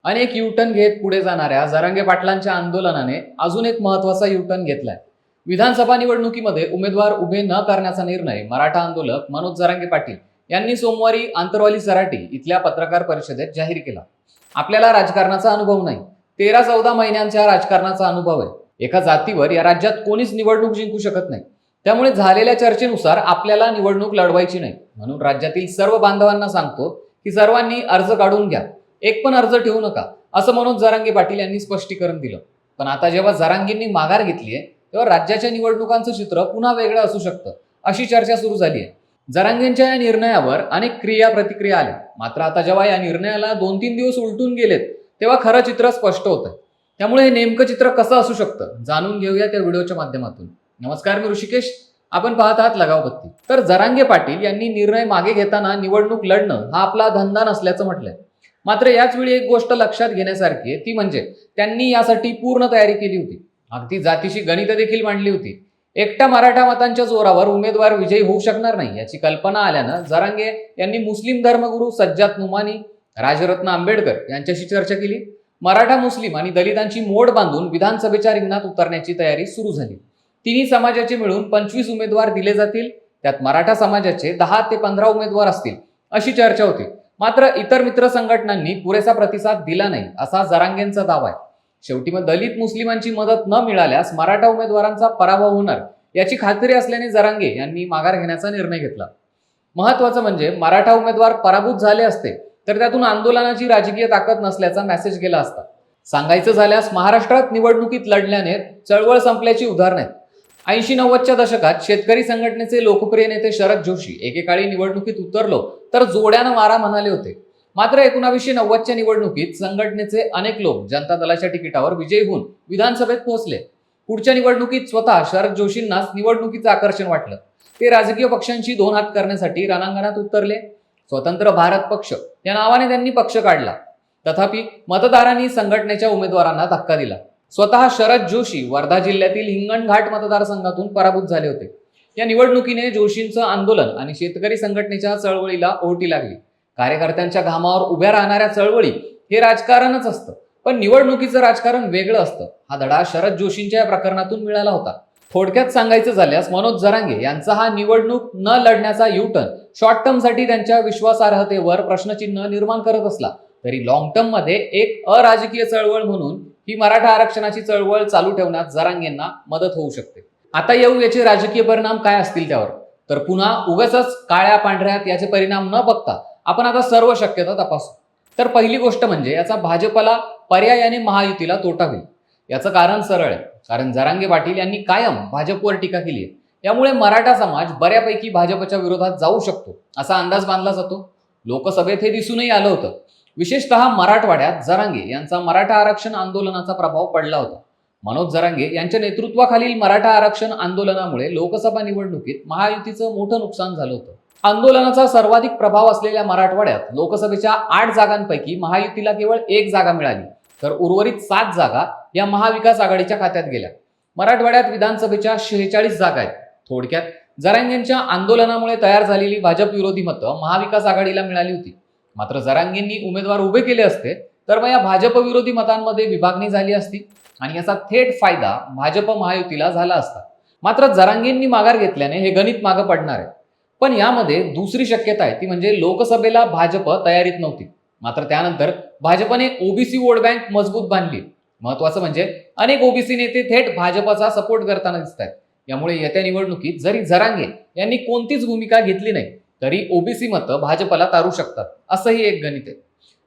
अनेक युटर्न घेत पुढे जाणाऱ्या जरांगे पाटलांच्या आंदोलनाने अजून एक महत्वाचा युटर्न घेतलाय. विधानसभा निवडणुकीमध्ये उमेदवार उभे न करण्याचा निर्णय मराठा आंदोलक मनोज जरांगे पाटील यांनी सोमवारी आंतरवाली सराटी इथल्या पत्रकार परिषदेत जाहीर केला. आपल्याला राजकारणाचा अनुभव नाही, 13-14 महिन्यांच्या राजकारणाचा अनुभव आहे. एका जातीवर या राज्यात कोणीच निवडणूक जिंकू शकत नाही. त्यामुळे झालेल्या चर्चेनुसार आपल्याला निवडणूक लढवायची नाही. म्हणून राज्यातील सर्व बांधवांना सांगतो की सर्वांनी अर्ज काढून घ्या, एक पण अर्ज ठेवू नका, असं मनोज जरांगे पाटील यांनी स्पष्टीकरण दिलं. पण आता जेव्हा जरांगेंनी माघार घेतली आहे तेव्हा राज्याच्या निवडणुकांचं चित्र पुन्हा वेगळं असू शकतं, अशी चर्चा सुरू झाली आहे. जरांगेंच्या या निर्णयावर अनेक प्रतिक्रिया आल्या. मात्र आता जेव्हा या निर्णयाला 2-3 दिवस उलटून गेलेत तेव्हा खरं चित्र स्पष्ट होतंय. त्यामुळे हे नेमकं चित्र कसं असू शकतं जाणून घेऊया त्या व्हिडिओच्या माध्यमातून. नमस्कार, मी ऋषिकेश. आपण पाहत आहात लगावबत्ती. तर जरांगे पाटील यांनी निर्णय मागे घेताना निवडणूक लढणं हा आपला धंदा नसल्याचं म्हटलंय. मात्र याच वेळी एक गोष्ट लक्षात घेण्यासारखी आहे, ती म्हणजे त्यांनी यासाठी पूर्ण तयारी केली होती. अगदी जातीशी गणित देखील मांडली होती. एकट्या मराठा मतांच्या जोरावर उमेदवार विजयी होऊ शकणार नाही याची कल्पना आल्यानं जरांगे यांनी मुस्लिम धर्मगुरू सज्जाद नुमानी, राजरत्न आंबेडकर यांच्याशी चर्चा केली. मराठा, मुस्लिम आणि दलितांची मोड बांधून विधानसभेच्या रिंगणात उतरण्याची तयारी सुरू झाली. तिन्ही समाजाचे मिळून 25 उमेदवार दिले जातील. त्यात मराठा समाजाचे 10 ते 15 उमेदवार असतील, अशी चर्चा होती. मात्र इतर मित्र संघटनांनी पुरेसा प्रतिसाद दिला नाही, असा जरांगेंचा दावा आहे. शेवटी मग दलित मुस्लिमांची मदत न मिळाल्यास मराठा उमेदवारांचा पराभव होणार याची खात्री असल्याने जरांगे यांनी माघार घेण्याचा निर्णय घेतला. महत्वाचं म्हणजे मराठा उमेदवार पराभूत झाले असते तर त्यातून आंदोलनाची राजकीय ताकद नसल्याचा मेसेज गेला असता. सांगायचं झाल्यास महाराष्ट्रात निवडणुकीत लढल्याने चळवळ संपल्याची उदाहरणं आहेत. 80-90च्या दशकात शेतकरी संघटनेचे लोकप्रिय नेते शरद जोशी एकेकाळी निवडणुकीत उतरलो तर जोड्यानं मारा म्हणाले होते. मात्र 1990च्या निवडणुकीत संघटनेचे अनेक लोक जनता दलाच्या तिकिटावर विजयी होऊन विधानसभेत पोहोचले. पुढच्या निवडणुकीत स्वतः शरद जोशींनाच निवडणुकीचं आकर्षण वाटलं. ते राजकीय पक्षांशी 2 हात करण्यासाठी रणांगणात उतरले. स्वतंत्र भारत पक्ष या नावाने त्यांनी पक्ष काढला. तथापि मतदारांनी संघटनेच्या उमेदवारांना धक्का दिला. स्वतः शरद जोशी वर्धा जिल्ह्यातील हिंगणघाट मतदारसंघातून पराभूत झाले होते. या निवडणुकीने जोशींचं आंदोलन आणि शेतकरी संघटनेच्या चळवळीला ओहोटी लागली. कार्यकर्त्यांच्या घामावर उभ्या राहणाऱ्या चळवळी हे राजकारणच असतं, पण निवडणुकीचं राजकारण वेगळं असतं. हा धडा शरद जोशींच्या या प्रकरणातून मिळाला होता. थोडक्यात सांगायचं झाल्यास मनोज जरांगे यांचा हा निवडणूक न लढण्याचा युटर्न शॉर्ट टर्म साठी त्यांच्या विश्वासार्हतेवर प्रश्नचिन्ह निर्माण करत असला तरी लॉंग टर्म मध्ये एक अराजकीय चळवळ म्हणून ही मराठा आरक्षणाची चळवळ चालू ठेवण्यात जरांगेंना मदत होऊ शकते. आता येऊ याचे राजकीय परिणाम काय असतील त्यावर. तर पुन्हा उगाचच काळ्या पांढऱ्यात याचे परिणाम न बघता आपण आता सर्व शक्यता तपासू. तर पहिली गोष्ट म्हणजे याचा भाजपला पर्यायाने महायुतीला तोटा होईल. याचं कारण सरळ आहे. कारण जरांगे पाटील यांनी कायम भाजपवर टीका केली आहे. यामुळे मराठा समाज बऱ्यापैकी भाजपच्या विरोधात जाऊ शकतो असा अंदाज बांधला जातो. लोकसभेत हे दिसूनही आलं होतं. विशेषतः मराठवाड्यात जरांगे यांचा मराठा आरक्षण आंदोलनाचा प्रभाव पडला होता. मनोज जरांगे यांच्या नेतृत्वाखालील मराठा आरक्षण आंदोलनामुळे लोकसभा निवडणुकीत महायुतीचं मोठं नुकसान झालं होतं. आंदोलनाचा सर्वाधिक प्रभाव असलेल्या मराठवाड्यात लोकसभेच्या 8 जागांपैकी महायुतीला केवळ 1 जागा मिळाली, तर उर्वरित 7 जागा या महाविकास आघाडीच्या खात्यात गेल्या. मराठवाड्यात विधानसभेच्या 46 जागा आहेत. थोडक्यात जरांगेंच्या आंदोलनामुळे तयार झालेली भाजप विरोधी मतं महाविकास आघाडीला मिळाली होती. मात्र जरांगेंनी उमेदवार उभे केले असते तर मग या भाजप विरोधी मतांमध्ये विभागणी झाली असती आणि याचा थेट फायदा भाजप महायुतीला झाला असता. मात्र जरांगेंनी माघार घेतल्याने हे गणित मागं पडणार आहे. पण यामध्ये दुसरी शक्यता आहे, ती म्हणजे लोकसभेला भाजप तयारीत नव्हती. मात्र त्यानंतर भाजपने ओबीसी वोट बँक मजबूत बांधली. महत्वाचं म्हणजे अनेक ओबीसी नेते थेट भाजपचा सपोर्ट करताना दिसत आहेत. यामुळे येत्या निवडणुकीत जरी जरांगे यांनी कोणतीच भूमिका घेतली नाही तरी ओबीसी मतं भाजपला तारू शकतात, असंही एक गणित आहे.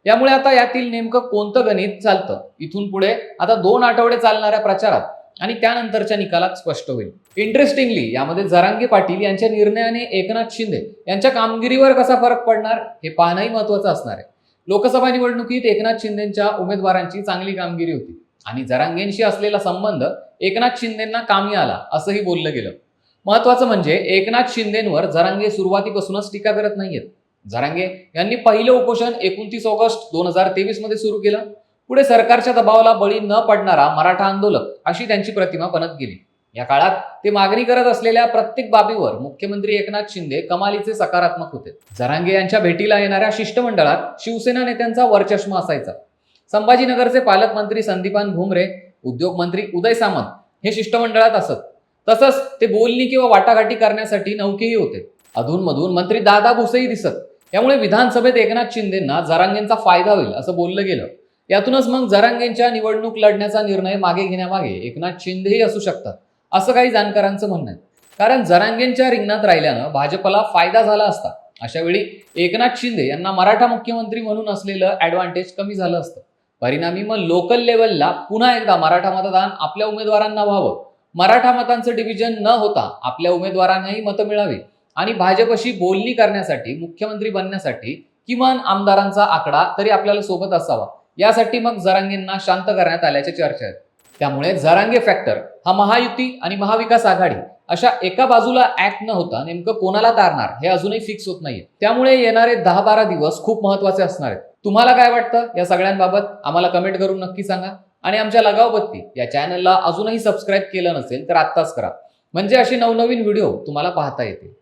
यामुळे आता यातील नेमकं कोणतं गणित चालतं इथून पुढे आता 2 आठवडे चालणाऱ्या प्रचारात आणि त्यानंतरच्या निकालात स्पष्ट होईल. इंटरेस्टिंगली यामध्ये जरांगे पाटील यांच्या निर्णयाने एकनाथ शिंदे यांच्या कामगिरीवर कसा फरक पडणार हे पाहणंही महत्वाचं असणार आहे. लोकसभा निवडणुकीत एकनाथ शिंदेच्या उमेदवारांची चांगली कामगिरी होती आणि जरांगेंशी असलेला संबंध एकनाथ शिंदेंना कामी आला असंही बोललं गेलं. महत्वाचं म्हणजे एकनाथ शिंदेंवर जरांगे सुरुवातीपासूनच टीका करत नाहीयेत. जरांगे यांनी पहिलं उपोषण 29 ऑगस्ट 2023 मध्ये सुरू केलं. पुढे सरकारच्या दबावाला बळी न पडणारा मराठा आंदोलक अशी त्यांची प्रतिमा बनत गेली. या काळात ते मागणी करत असलेल्या प्रत्येक बाबीवर मुख्यमंत्री एकनाथ शिंदे कमालीचे सकारात्मक होते. जरांगे यांच्या भेटीला येणाऱ्या शिष्टमंडळात शिवसेना नेत्यांचा वरचष्मा असायचा. संभाजीनगरचे पालकमंत्री संदीपान भुमरे, उद्योग मंत्री उदय सामंत हे शिष्टमंडळात असत. तसंच ते बोलणी किंवा वाटाघाटी करण्यासाठी नौकेही होते. अधूनमधून मंत्री दादा भुसेही दिसत. त्यामुळे विधानसभेत एकनाथ शिंदेंना जरांगेंचा फायदा होईल असं बोललं गेलं. यातूनच मग जरांगेंच्या निवडणूक लढण्याचा निर्णय मागे घेण्यामागे एकनाथ शिंदेही असू शकतात असं काही जाणकारांचं म्हणणं आहे. कारण जरांगेंच्या रिंगणात राहिल्यानं भाजपला फायदा झाला असता. अशा वेळी एकनाथ शिंदे यांना मराठा मुख्यमंत्री म्हणून असलेलं ॲडव्हान्टेज कमी झालं असतं. परिणामी मग लोकल लेवलला पुन्हा एकदा मराठा मतदान आपल्या उमेदवारांना व्हावं, मराठा मतांचं डिव्हिजन न होता आपल्या उमेदवारांनाही मतं मिळावी आणि भाजपशी बोलणी करण्यासाठी, मुख्यमंत्री बनण्यासाठी किमान आमदारांचा आकडा तरी आपल्याला सोबत असावा, यासाठी मग जरांगेंना शांत करण्यात आल्याच्या चर्चा आहेत. त्यामुळे जरांगे फॅक्टर हा महायुती आणि महाविकास आघाडी अशा एका बाजूला ऍक्ट न होता नेमकं कोणाला तारणार हे अजूनही फिक्स होत नाहीये. त्यामुळे येणारे 10-12 दिवस खूप महत्वाचे असणार आहेत. तुम्हाला काय वाटतं या सगळ्यांबाबत आम्हाला कमेंट करून नक्की सांगा. आणि आमच्या लगावबत्ती या चॅनलला अजूनही सबस्क्राईब केलं नसेल तर आत्ताच करा, म्हणजे अशी नवनवीन व्हिडिओ तुम्हाला पाहता येतील.